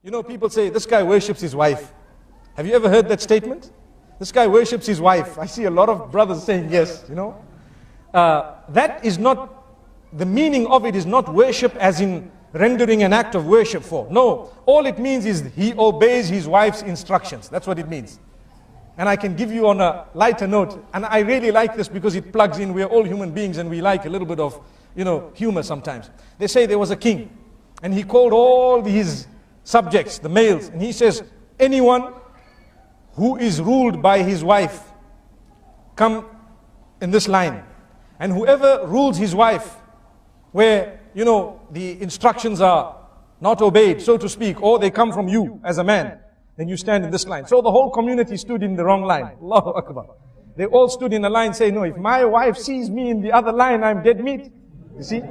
You know, people say, this guy worships his wife. Have you ever heard that statement? This guy worships his wife. I see a lot of brothers saying yes, you know. That is not, the meaning of it is not worship as in rendering an act of worship for. No, all it means is he obeys his wife's instructions. That's what it means. And I can give you on a lighter note, and I really like this because it plugs in. We're all human beings and we like a little bit of, you know, humor sometimes. They say there was a king and he called all his subjects, the males, and he says, anyone who is ruled by his wife, come in this line. And whoever rules his wife, where, you know, the instructions are not obeyed, so to speak, or they come from you as a man, then you stand in this line. So the whole community stood in the wrong line. Allahu Akbar. They all stood in a line saying, no, if my wife sees me in the other line, I'm dead meat. You see?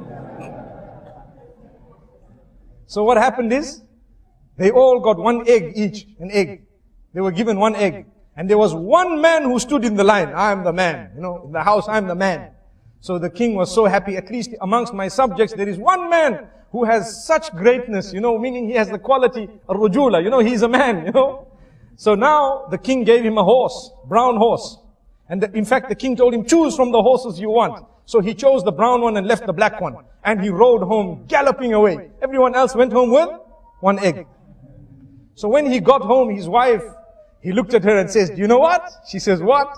So what happened is, they all got one egg each, an egg. They were given one egg. And there was one man who stood in the line. I am the man. You know, in the house, I'm the man. So the king was so happy, at least amongst my subjects, there is one man who has such greatness, you know, meaning he has the quality, ar-rujula, you know, he's a man, you know. So now the king gave him a horse, brown horse. And in fact, the king told him, choose from the horses you want. So he chose the brown one and left the black one. And he rode home, galloping away. Everyone else went home with one egg. So when he got home, his wife, he looked at her and says, do you know what? She says, what?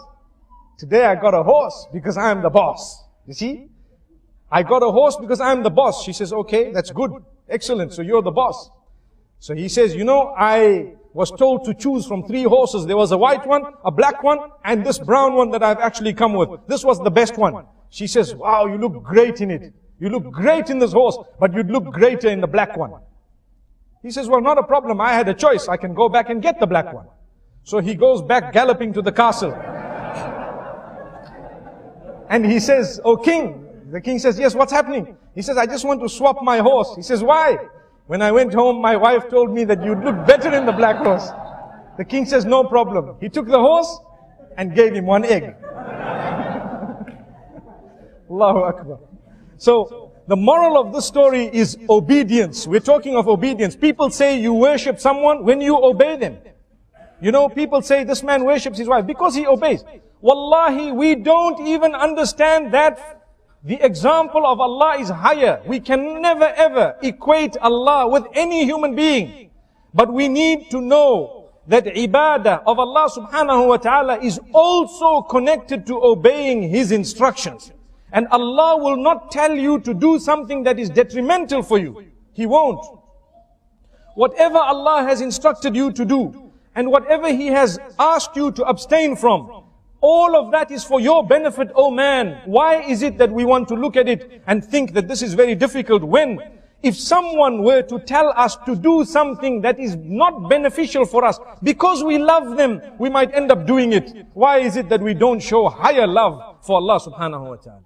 Today I got a horse because I'm the boss. You see? I got a horse because I'm the boss. She says, okay, that's good. Excellent. So you're the boss. So he says, you know, I was told to choose from 3 horses. There was a white one, a black one, and this brown one that I've actually come with. This was the best one. She says, wow, you look great in it. You look great in this horse, but you'd look greater in the black one. He says, well, not a problem. I had a choice. I can go back and get the black one. So he goes back galloping to the castle. And he says, oh king. The king says, yes, what's happening? He says, I just want to swap my horse. He says, why? When I went home, my wife told me that you'd look better in the black horse. The king says, no problem. He took the horse and gave him one egg. Allahu Akbar. So, the moral of this story is obedience. We're talking of obedience. People say you worship someone when you obey them. You know, people say this man worships his wife because he obeys. Wallahi, we don't even understand that the example of Allah is higher. We can never ever equate Allah with any human being. But we need to know that ibadah of Allah subhanahu wa ta'ala is also connected to obeying His instructions. And Allah will not tell you to do something that is detrimental for you. He won't. Whatever Allah has instructed you to do, and whatever He has asked you to abstain from, all of that is for your benefit, oh man. Why is it that we want to look at it and think that this is very difficult when, if someone were to tell us to do something that is not beneficial for us, because we love them, we might end up doing it. Why is it that we don't show higher love for Allah subhanahu wa ta'ala?